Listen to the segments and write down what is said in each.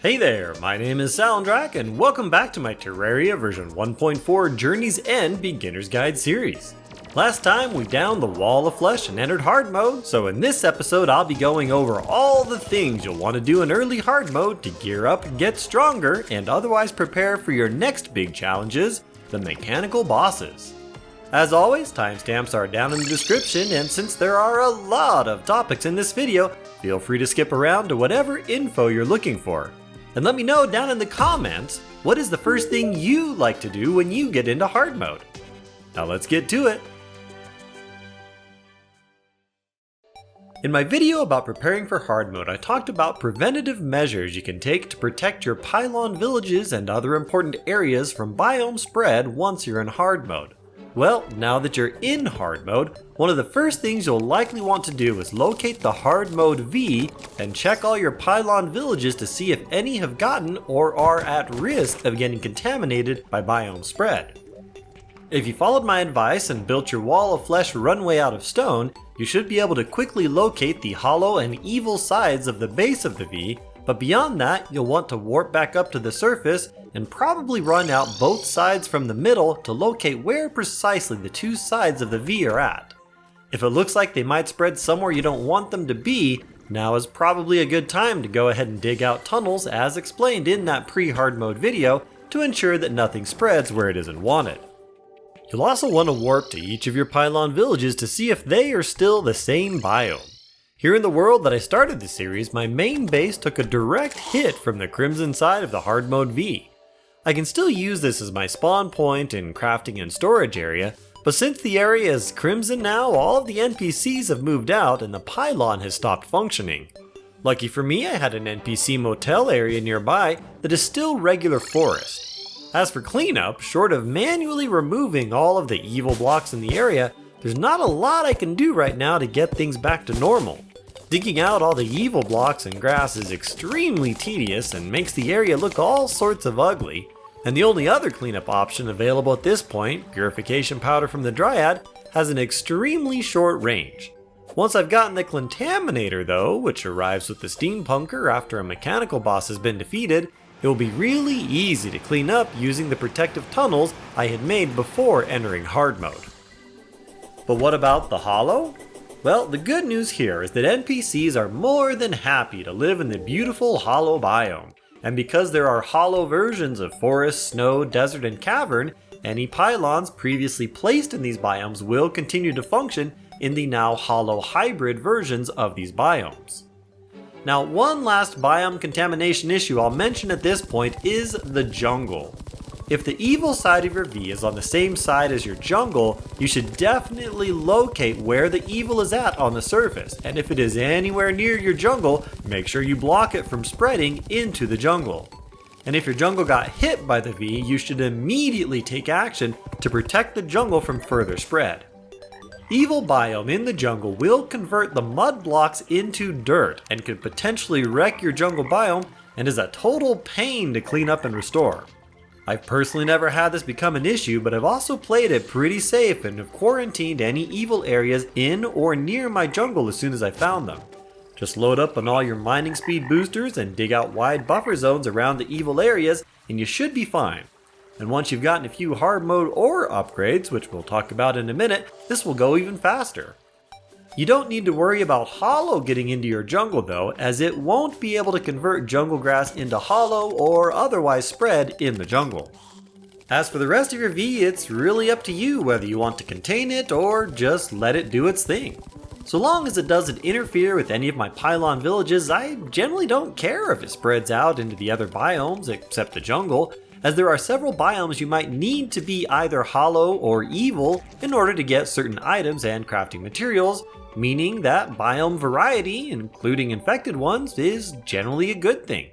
Hey there, my name is Salendrak and welcome back to my Terraria version 1.4 Journey's End Beginner's Guide series. Last time we downed the Wall of Flesh and entered hard mode, so in this episode I'll be going over all the things you'll want to do in early hard mode to gear up and get stronger and otherwise prepare for your next big challenges, the mechanical bosses. As always, timestamps are down in the description, and since there are a lot of topics in this video, feel free to skip around to whatever info you're looking for. And let me know down in the comments, what is the first thing you like to do when you get into hard mode? Now let's get to it! In my video about preparing for hard mode, I talked about preventative measures you can take to protect your pylon villages and other important areas from biome spread once you're in hard mode. Well, now that you're in hard mode, one of the first things you'll likely want to do is locate the hard mode V and check all your pylon villages to see if any have gotten or are at risk of getting contaminated by biome spread. If you followed my advice and built your Wall of Flesh runway out of stone, you should be able to quickly locate the hollow and evil sides of the base of the V, but beyond that, you'll want to warp back up to the surface and probably run out both sides from the middle to locate where precisely the two sides of the V are at. If it looks like they might spread somewhere you don't want them to be, now is probably a good time to go ahead and dig out tunnels as explained in that pre-hard mode video to ensure that nothing spreads where it isn't wanted. You'll also want to warp to each of your pylon villages to see if they are still the same biome. Here in the world that I started the series, my main base took a direct hit from the crimson side of the hard mode V. I can still use this as my spawn point and crafting and storage area, but since the area is crimson now, all of the NPCs have moved out and the pylon has stopped functioning. Lucky for me, I had an NPC motel area nearby that is still regular forest. As for cleanup, short of manually removing all of the evil blocks in the area, there's not a lot I can do right now to get things back to normal. Digging out all the evil blocks and grass is extremely tedious and makes the area look all sorts of ugly, and the only other cleanup option available at this point, purification powder from the Dryad, has an extremely short range. Once I've gotten the contaminator though, which arrives with the steampunker after a mechanical boss has been defeated, it will be really easy to clean up using the protective tunnels I had made before entering hard mode. But what about the hollow? Well, the good news here is that NPCs are more than happy to live in the beautiful hollow biome, and because there are hollow versions of forest, snow, desert, and cavern, any pylons previously placed in these biomes will continue to function in the now hollow hybrid versions of these biomes. Now, one last biome contamination issue I'll mention at this point is the jungle. If the evil side of your V is on the same side as your jungle, you should definitely locate where the evil is at on the surface, and if it is anywhere near your jungle, make sure you block it from spreading into the jungle. And if your jungle got hit by the V, you should immediately take action to protect the jungle from further spread. Evil biome in the jungle will convert the mud blocks into dirt and could potentially wreck your jungle biome and is a total pain to clean up and restore. I've personally never had this become an issue, but I've also played it pretty safe and have quarantined any evil areas in or near my jungle as soon as I found them. Just load up on all your mining speed boosters and dig out wide buffer zones around the evil areas and you should be fine. And once you've gotten a few hard mode ore upgrades, which we'll talk about in a minute, this will go even faster. You don't need to worry about hollow getting into your jungle though, as it won't be able to convert jungle grass into hollow or otherwise spread in the jungle. As for the rest of your V, it's really up to you whether you want to contain it or just let it do its thing. So long as it doesn't interfere with any of my pylon villages, I generally don't care if it spreads out into the other biomes except the jungle, as there are several biomes you might need to be either hollow or evil in order to get certain items and crafting materials, meaning that biome variety, including infected ones, is generally a good thing.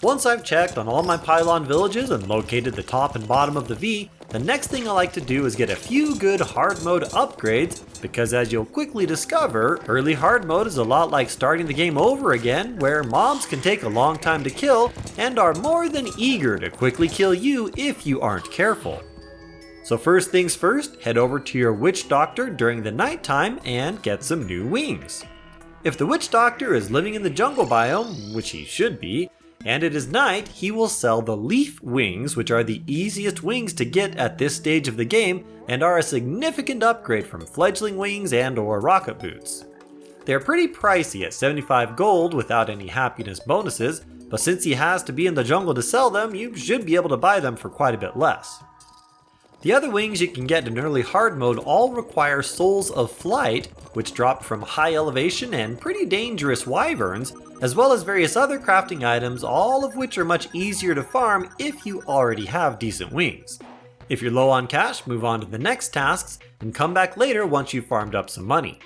Once I've checked on all my pylon villages and located the top and bottom of the V, the next thing I like to do is get a few good hard mode upgrades, because as you'll quickly discover, early hard mode is a lot like starting the game over again, where mobs can take a long time to kill and are more than eager to quickly kill you if you aren't careful. So first things first, head over to your witch doctor during the nighttime and get some new wings. If the witch doctor is living in the jungle biome, which he should be, and it is night, he will sell the leaf wings, which are the easiest wings to get at this stage of the game and are a significant upgrade from fledgling wings and or rocket boots. They are pretty pricey at 75 gold without any happiness bonuses, but since he has to be in the jungle to sell them, you should be able to buy them for quite a bit less. The other wings you can get in early hard mode all require souls of flight, which drop from high elevation and pretty dangerous wyverns, as well as various other crafting items, all of which are much easier to farm if you already have decent wings. If you're low on cash, move on to the next tasks and come back later once you've farmed up some money.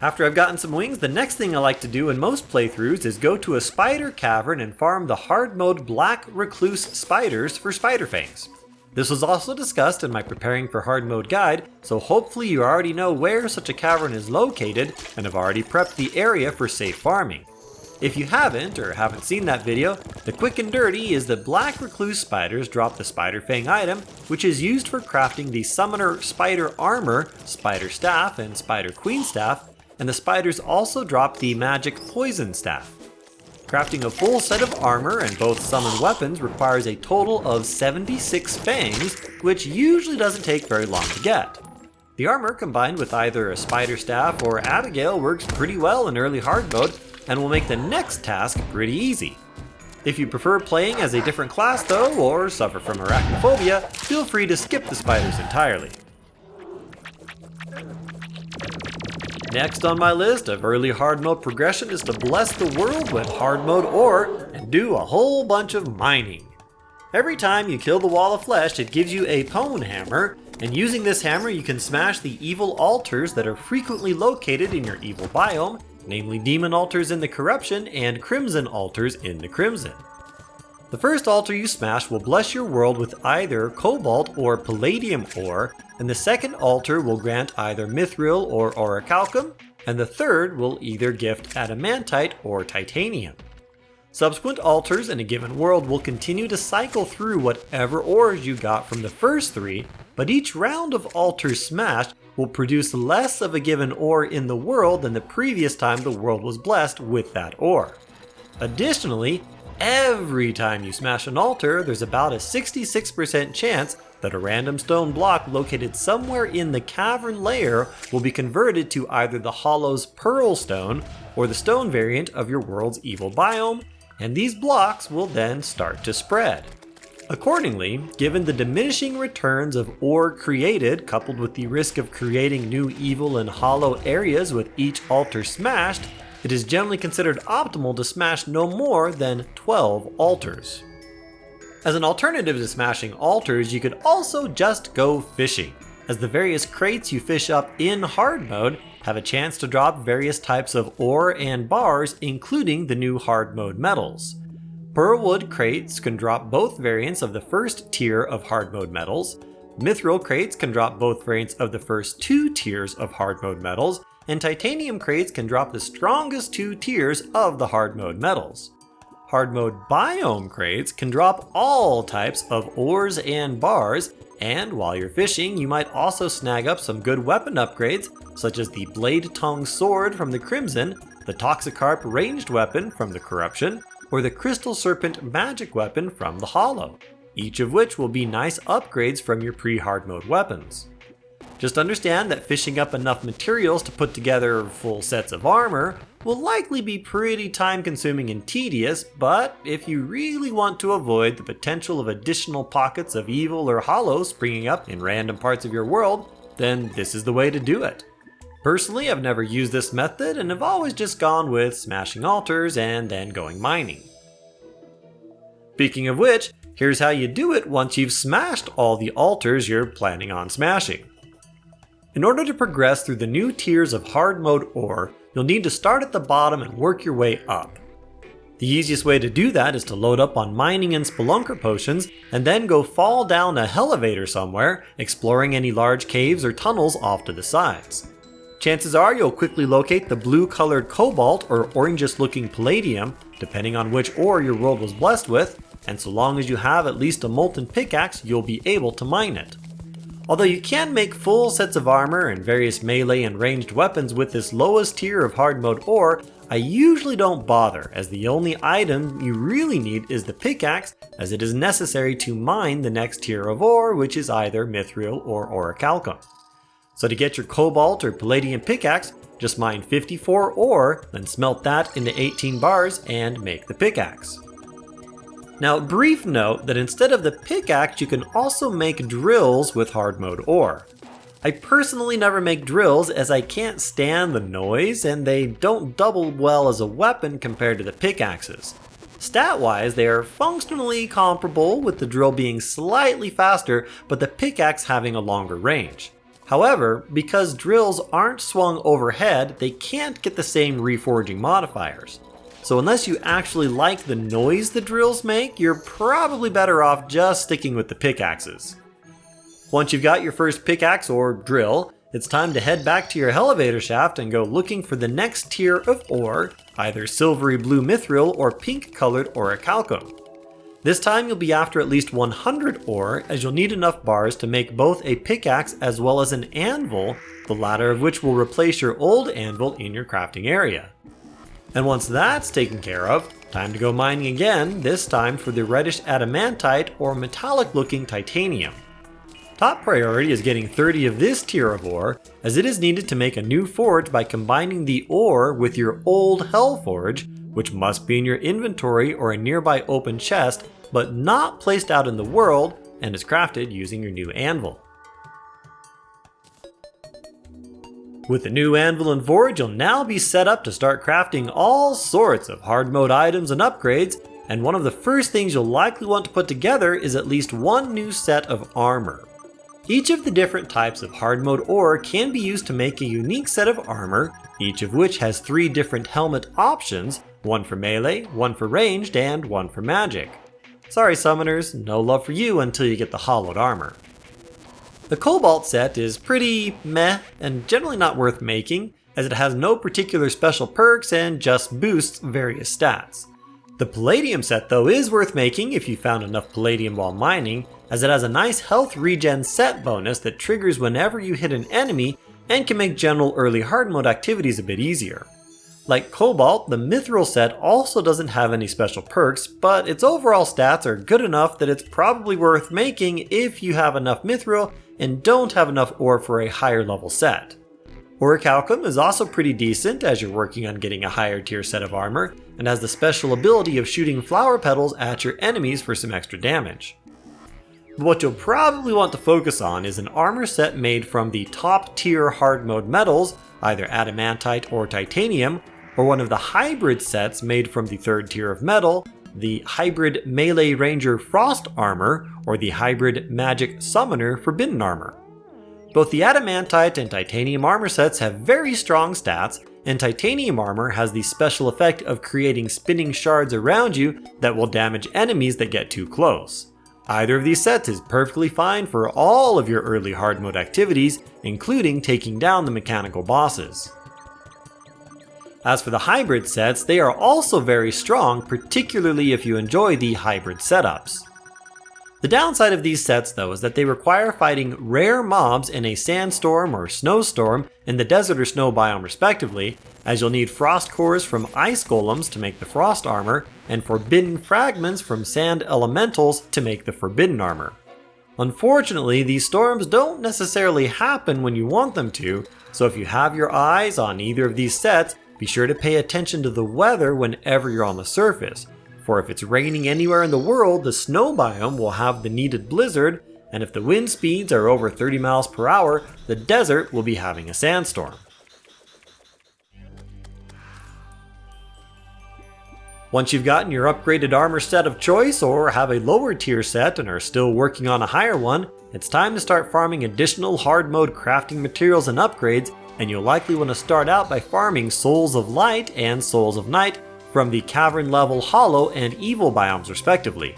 After I've gotten some wings, the next thing I like to do in most playthroughs is go to a spider cavern and farm the hard mode black recluse spiders for spider fangs. This was also discussed in my preparing for hard mode guide, so hopefully you already know where such a cavern is located and have already prepped the area for safe farming. If you haven't or haven't seen that video, the quick and dirty is that black recluse spiders drop the spider fang item, which is used for crafting the summoner spider armor, spider staff, and spider queen staff, and the spiders also drop the magic poison staff. Crafting a full set of armor and both summoned weapons requires a total of 76 fangs, which usually doesn't take very long to get. The armor combined with either a spider staff or Abigail works pretty well in early hard mode and will make the next task pretty easy. If you prefer playing as a different class though, or suffer from arachnophobia, feel free to skip the spiders entirely. Next on my list of early hard mode progression is to bless the world with hard mode ore and do a whole bunch of mining. Every time you kill the wall of flesh, it gives you a pwn hammer, and using this hammer you can smash the evil altars that are frequently located in your evil biome, namely demon altars in the corruption and crimson altars in the crimson. The first altar you smash will bless your world with either Cobalt or Palladium ore, and the second altar will grant either Mythril or Orichalcum, and the third will either gift Adamantite or Titanium. Subsequent altars in a given world will continue to cycle through whatever ores you got from the first three, but each round of altars smashed will produce less of a given ore in the world than the previous time the world was blessed with that ore. Additionally, every time you smash an altar, there's about a 66% chance that a random stone block located somewhere in the cavern layer will be converted to either the Hollow's Pearl Stone or the stone variant of your world's evil biome, and these blocks will then start to spread. Accordingly, given the diminishing returns of ore created coupled with the risk of creating new evil and hollow areas with each altar smashed, it is generally considered optimal to smash no more than 12 altars. As an alternative to smashing altars, you could also just go fishing, as the various crates you fish up in hard mode have a chance to drop various types of ore and bars, including the new hard mode metals. Pearlwood crates can drop both variants of the first tier of hard mode metals, Mythril crates can drop both variants of the first two tiers of hard mode metals, and Titanium crates can drop the strongest two tiers of the hard mode metals. Hard mode biome crates can drop all types of ores and bars, and while you're fishing you might also snag up some good weapon upgrades such as the Blade Tongue Sword from the Crimson, the Toxicarp ranged weapon from the Corruption, or the Crystal Serpent magic weapon from the Hollow, each of which will be nice upgrades from your pre-hard mode weapons. Just understand that fishing up enough materials to put together full sets of armor will likely be pretty time consuming and tedious, but if you really want to avoid the potential of additional pockets of evil or hollow springing up in random parts of your world, then this is the way to do it. Personally, I've never used this method and have always just gone with smashing altars and then going mining. Speaking of which, here's how you do it once you've smashed all the altars you're planning on smashing. In order to progress through the new tiers of hard mode ore, you'll need to start at the bottom and work your way up. The easiest way to do that is to load up on mining and spelunker potions and then go fall down a elevator somewhere, exploring any large caves or tunnels off to the sides. Chances are you'll quickly locate the blue colored cobalt or orangish looking palladium, depending on which ore your world was blessed with, and so long as you have at least a molten pickaxe, you'll be able to mine it. Although you can make full sets of armor and various melee and ranged weapons with this lowest tier of hard mode ore, I usually don't bother, as the only item you really need is the pickaxe, as it is necessary to mine the next tier of ore, which is either Mythril or Orichalcum. So to get your Cobalt or Palladium pickaxe, just mine 54 ore, then smelt that into 18 bars and make the pickaxe. Now, brief note that instead of the pickaxe, you can also make drills with hard mode ore. I personally never make drills as I can't stand the noise and they don't double well as a weapon compared to the pickaxes. Stat-wise, they are functionally comparable, with the drill being slightly faster but the pickaxe having a longer range. However, because drills aren't swung overhead, they can't get the same reforging modifiers. So unless you actually like the noise the drills make, you're probably better off just sticking with the pickaxes. Once you've got your first pickaxe or drill, it's time to head back to your elevator shaft and go looking for the next tier of ore, either silvery blue Mythril or pink colored Orichalcum. This time you'll be after at least 100 ore, as you'll need enough bars to make both a pickaxe as well as an anvil, the latter of which will replace your old anvil in your crafting area. And once that's taken care of, time to go mining again, this time for the reddish adamantite or metallic looking titanium. Top priority is getting 30 of this tier of ore, as it is needed to make a new forge by combining the ore with your old hell forge, which must be in your inventory or a nearby open chest, but not placed out in the world, and is crafted using your new anvil. With the new anvil and forge, you'll now be set up to start crafting all sorts of hard mode items and upgrades, and one of the first things you'll likely want to put together is at least one new set of armor. Each of the different types of hard mode ore can be used to make a unique set of armor, each of which has 3 different helmet options, one for melee, one for ranged, and one for magic. Sorry summoners, no love for you until you get the hollowed armor. The Cobalt set is pretty meh and generally not worth making, as it has no particular special perks and just boosts various stats. The Palladium set though is worth making if you found enough Palladium while mining, as it has a nice health regen set bonus that triggers whenever you hit an enemy and can make general early hard mode activities a bit easier. Like Cobalt, the Mythril set also doesn't have any special perks, but its overall stats are good enough that it's probably worth making if you have enough Mythril and don't have enough ore for a higher level set. Orichalcum is also pretty decent as you're working on getting a higher tier set of armor, and has the special ability of shooting flower petals at your enemies for some extra damage. But what you'll probably want to focus on is an armor set made from the top tier hard mode metals, either adamantite or titanium, or one of the hybrid sets made from the 3rd tier of metal, the hybrid melee ranger frost armor, or the hybrid magic summoner forbidden armor. Both the adamantite and titanium armor sets have very strong stats, and titanium armor has the special effect of creating spinning shards around you that will damage enemies that get too close. Either of these sets is perfectly fine for all of your early hard mode activities, including taking down the mechanical bosses. As for the hybrid sets, they are also very strong, particularly if you enjoy the hybrid setups. The downside of these sets though is that they require fighting rare mobs in a sandstorm or snowstorm in the desert or snow biome respectively, as you'll need frost cores from ice golems to make the frost armor, and forbidden fragments from sand elementals to make the forbidden armor. Unfortunately, these storms don't necessarily happen when you want them to, so if you have your eyes on either of these sets, be sure to pay attention to the weather whenever you're on the surface, for if it's raining anywhere in the world, the snow biome will have the needed blizzard, and if the wind speeds are over 30 miles per hour, the desert will be having a sandstorm. Once you've gotten your upgraded armor set of choice, or have a lower tier set and are still working on a higher one, it's time to start farming additional hard mode crafting materials and upgrades, and you'll likely want to start out by farming Souls of Light and Souls of Night from the Cavern level Hollow and Evil biomes respectively.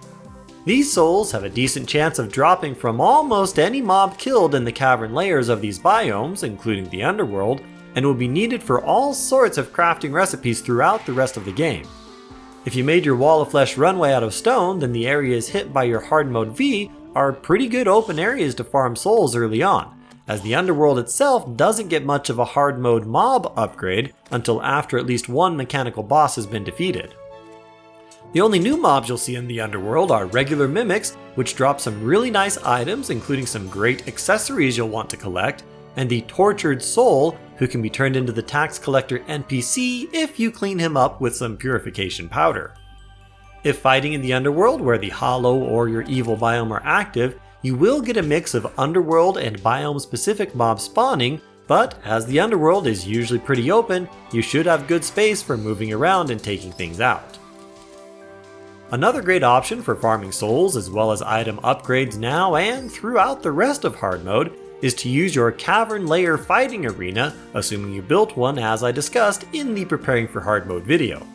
These souls have a decent chance of dropping from almost any mob killed in the Cavern layers of these biomes, including the underworld, and will be needed for all sorts of crafting recipes throughout the rest of the game. If you made your Wall of Flesh runway out of stone, then the area is hit by your hard mode V are pretty good open areas to farm souls early on, as the underworld itself doesn't get much of a hard mode mob upgrade until after at least one mechanical boss has been defeated. The only new mobs you'll see in the underworld are regular mimics, which drop some really nice items including some great accessories you'll want to collect, and the tortured soul, who can be turned into the tax collector NPC if you clean him up with some purification powder. If fighting in the underworld where the hollow or your evil biome are active, you will get a mix of underworld and biome specific mobs spawning, but as the underworld is usually pretty open, you should have good space for moving around and taking things out. Another great option for farming souls as well as item upgrades now and throughout the rest of hard mode is to use your Cavern layer fighting arena, assuming you built one as I discussed in the preparing for hard mode video.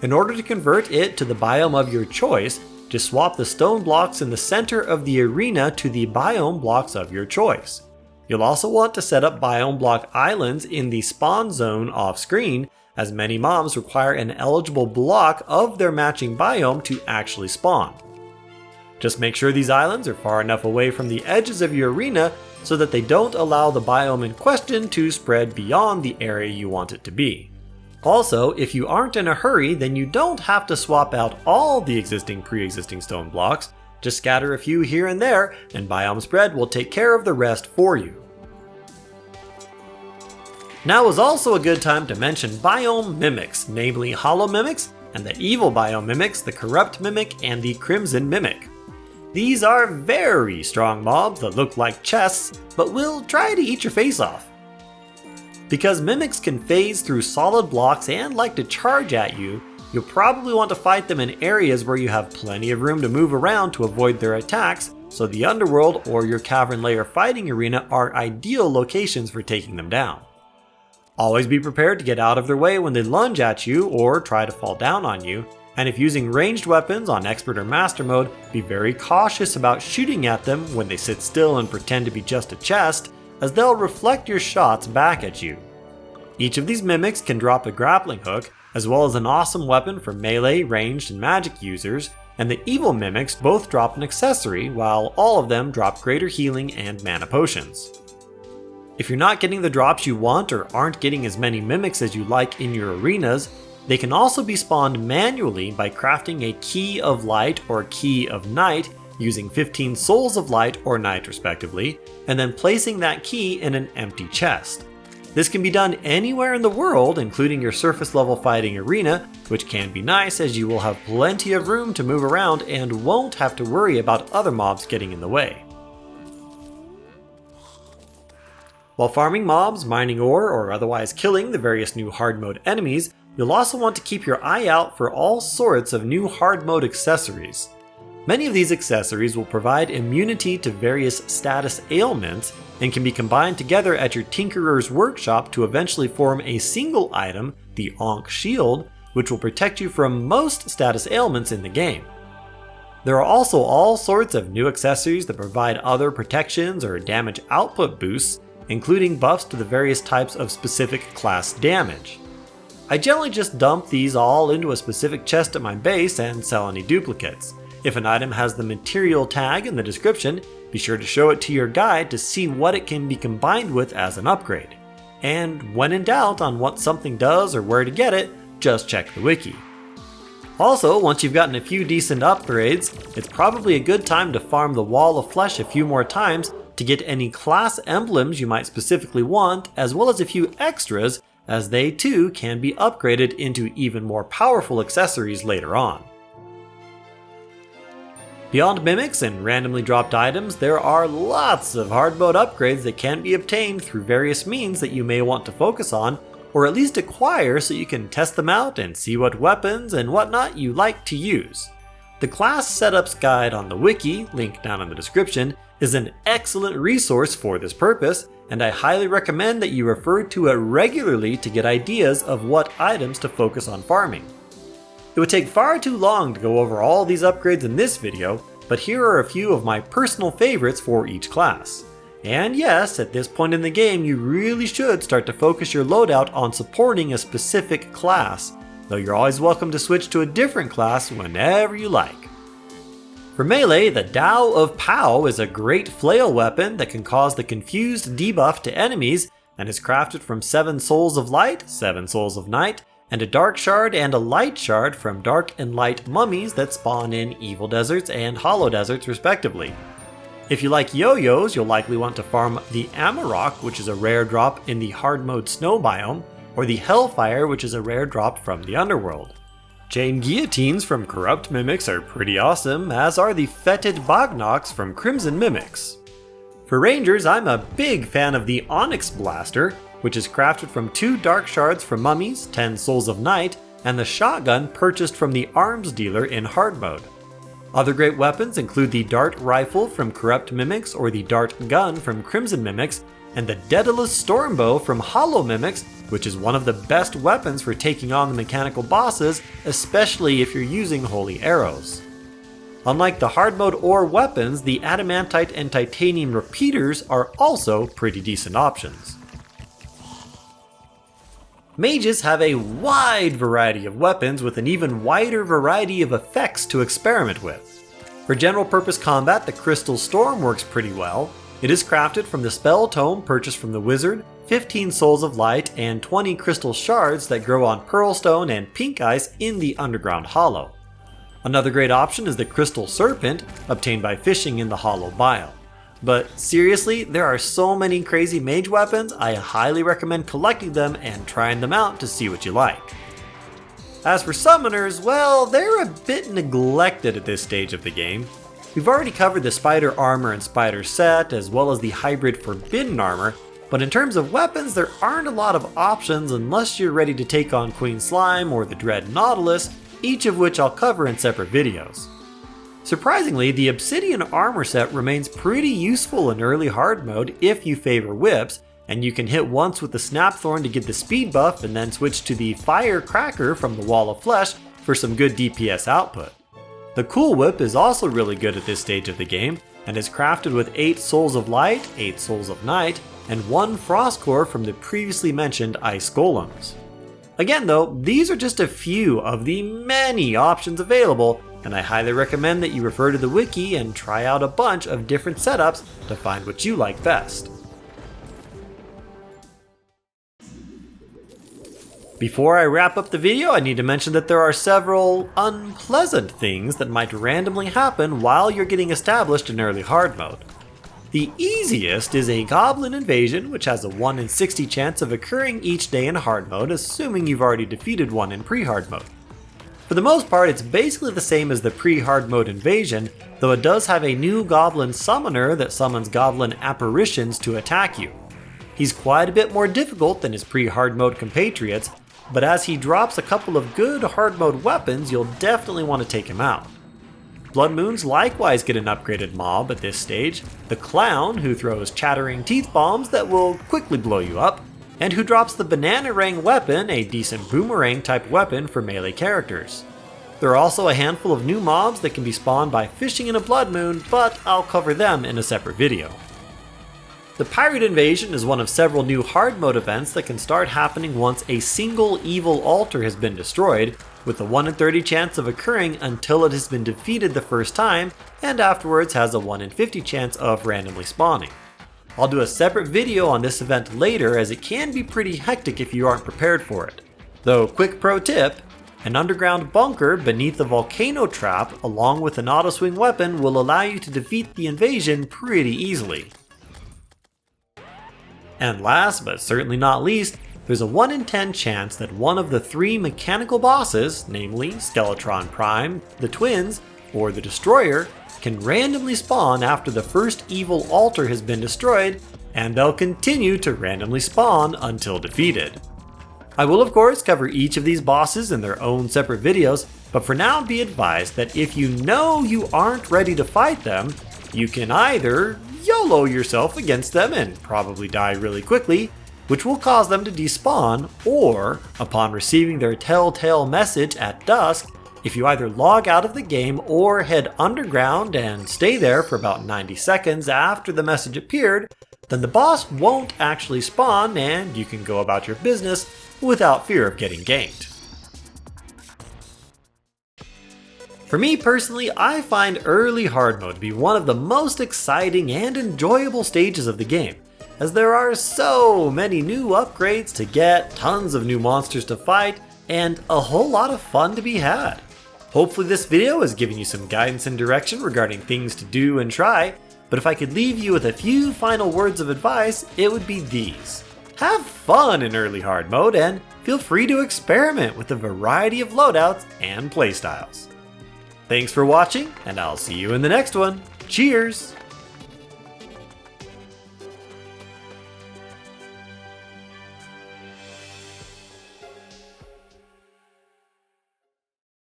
In order to convert it to the biome of your choice, just swap the stone blocks in the center of the arena to the biome blocks of your choice. You'll also want to set up biome block islands in the spawn zone off screen, as many mobs require an eligible block of their matching biome to actually spawn. Just make sure these islands are far enough away from the edges of your arena so that they don't allow the biome in question to spread beyond the area you want it to be. Also, if you aren't in a hurry, then you don't have to swap out all the pre-existing stone blocks, just scatter a few here and there, and biome spread will take care of the rest for you. Now is also a good time to mention biome mimics, namely hollow mimics, and the evil biome mimics, the corrupt mimic, and the crimson mimic. These are very strong mobs that look like chests, but will try to eat your face off. Because mimics can phase through solid blocks and like to charge at you, you'll probably want to fight them in areas where you have plenty of room to move around to avoid their attacks, so the underworld or your Cavern layer fighting arena are ideal locations for taking them down. Always be prepared to get out of their way when they lunge at you or try to fall down on you, and if using ranged weapons on expert or master mode, be very cautious about shooting at them when they sit still and pretend to be just a chest, as they'll reflect your shots back at you. Each of these mimics can drop a grappling hook, as well as an awesome weapon for melee, ranged, and magic users, and the evil mimics both drop an accessory, while all of them drop greater healing and mana potions. If you're not getting the drops you want or aren't getting as many mimics as you like in your arenas, they can also be spawned manually by crafting a Key of Light or Key of Night using 15 Souls of Light or Night respectively, and then placing that key in an empty chest. This can be done anywhere in the world, including your surface level fighting arena, which can be nice as you will have plenty of room to move around and won't have to worry about other mobs getting in the way. While farming mobs, mining ore, or otherwise killing the various new hard mode enemies, you'll also want to keep your eye out for all sorts of new hard mode accessories. Many of these accessories will provide immunity to various status ailments and can be combined together at your Tinkerer's workshop to eventually form a single item, the Ankh Shield, which will protect you from most status ailments in the game. There are also all sorts of new accessories that provide other protections or damage output boosts, including buffs to the various types of specific class damage. I generally just dump these all into a specific chest at my base and sell any duplicates. If an item has the material tag in the description, be sure to show it to your guide to see what it can be combined with as an upgrade. And when in doubt on what something does or where to get it, just check the wiki. Also, once you've gotten a few decent upgrades, it's probably a good time to farm the Wall of Flesh a few more times to get any class emblems you might specifically want, as well as a few extras, as they too can be upgraded into even more powerful accessories later on. Beyond mimics and randomly dropped items, there are lots of hard mode upgrades that can be obtained through various means that you may want to focus on, or at least acquire so you can test them out and see what weapons and whatnot you like to use. The class setups guide on the wiki, linked down in the description, is an excellent resource for this purpose, and I highly recommend that you refer to it regularly to get ideas of what items to focus on farming. It would take far too long to go over all these upgrades in this video, but here are a few of my personal favorites for each class. And yes, at this point in the game you really should start to focus your loadout on supporting a specific class, though you're always welcome to switch to a different class whenever you like. For melee, the Tao of Pow is a great flail weapon that can cause the confused debuff to enemies and is crafted from 7 souls of light, 7 souls of night, and a dark shard and a light shard from dark and light mummies that spawn in evil deserts and hollow deserts respectively. If you like yo-yos, you'll likely want to farm the Amarok, which is a rare drop in the Hardmode snow biome, or the Hellfire, which is a rare drop from the underworld. Chain guillotines from corrupt mimics are pretty awesome, as are the fetid Bagnoks from crimson mimics. For rangers, I'm a big fan of the Onyx Blaster, which is crafted from 2 dark shards from mummies, 10 souls of night, and the shotgun purchased from the arms dealer in hard mode. Other great weapons include the Dart Rifle from corrupt mimics or the Dart Gun from crimson mimics, and the Daedalus Stormbow from hollow mimics, which is one of the best weapons for taking on the mechanical bosses, especially if you're using holy arrows. Unlike the hard mode ore weapons, the Adamantite and Titanium repeaters are also pretty decent options. Mages have a wide variety of weapons with an even wider variety of effects to experiment with. For general purpose combat, the Crystal Storm works pretty well. It is crafted from the Spell Tome purchased from the Wizard, 15 Souls of Light, and 20 crystal shards that grow on Pearlstone and Pink Ice in the Underground Hollow. Another great option is the Crystal Serpent, obtained by fishing in the Hollow biome. But seriously, there are so many crazy mage weapons, I highly recommend collecting them and trying them out to see what you like. As for summoners, well, they're a bit neglected at this stage of the game. We've already covered the Spider Armor and Spider Set, as well as the hybrid Forbidden Armor, but in terms of weapons, there aren't a lot of options unless you're ready to take on Queen Slime or the Dread Nautilus, each of which I'll cover in separate videos. Surprisingly, the Obsidian Armor Set remains pretty useful in early hard mode if you favor whips, and you can hit once with the Snapthorn to get the speed buff and then switch to the Firecracker from the Wall of Flesh for some good DPS output. The Cool Whip is also really good at this stage of the game, and is crafted with 8 Souls of Light, 8 Souls of Night, and 1 Frost Core from the previously mentioned Ice Golems. Again though, these are just a few of the many options available, and I highly recommend that you refer to the wiki and try out a bunch of different setups to find what you like best. Before I wrap up the video, I need to mention that there are several unpleasant things that might randomly happen while you're getting established in early hard mode. The easiest is a Goblin invasion, which has a 1 in 60 chance of occurring each day in hard mode, assuming you've already defeated one in pre-hard mode. For the most part, it's basically the same as the pre-hard mode invasion, though it does have a new Goblin summoner that summons Goblin apparitions to attack you. He's quite a bit more difficult than his pre-hard mode compatriots, but as he drops a couple of good hard mode weapons, you'll definitely want to take him out. Blood Moons likewise get an upgraded mob at this stage, the Clown, who throws chattering teeth bombs that will quickly blow you up, and who drops the Bananarang weapon, a decent boomerang type weapon for melee characters. There are also a handful of new mobs that can be spawned by fishing in a Blood Moon, but I'll cover them in a separate video. The Pirate Invasion is one of several new hard mode events that can start happening once a single evil altar has been destroyed, with a 1 in 30 chance of occurring until it has been defeated the first time, and afterwards has a 1 in 50 chance of randomly spawning. I'll do a separate video on this event later, as it can be pretty hectic if you aren't prepared for it. Though, quick pro tip, an underground bunker beneath a volcano trap along with an auto swing weapon will allow you to defeat the invasion pretty easily. And last, but certainly not least, there's a 1 in 10 chance that one of the 3 mechanical bosses, namely Skeletron Prime, the Twins, or the Destroyer, can randomly spawn after the first evil altar has been destroyed, and they'll continue to randomly spawn until defeated. I will of course cover each of these bosses in their own separate videos, but for now be advised that if you know you aren't ready to fight them, you can either YOLO yourself against them and probably die really quickly, which will cause them to despawn, or, upon receiving their telltale message at dusk, if you either log out of the game or head underground and stay there for about 90 seconds after the message appeared, then the boss won't actually spawn and you can go about your business without fear of getting ganked. For me personally, I find early hard mode to be one of the most exciting and enjoyable stages of the game, as there are so many new upgrades to get, tons of new monsters to fight, and a whole lot of fun to be had. Hopefully this video has given you some guidance and direction regarding things to do and try, but if I could leave you with a few final words of advice, it would be these. Have fun in early hard mode and feel free to experiment with a variety of loadouts and playstyles. Thanks for watching, and I'll see you in the next one. Cheers!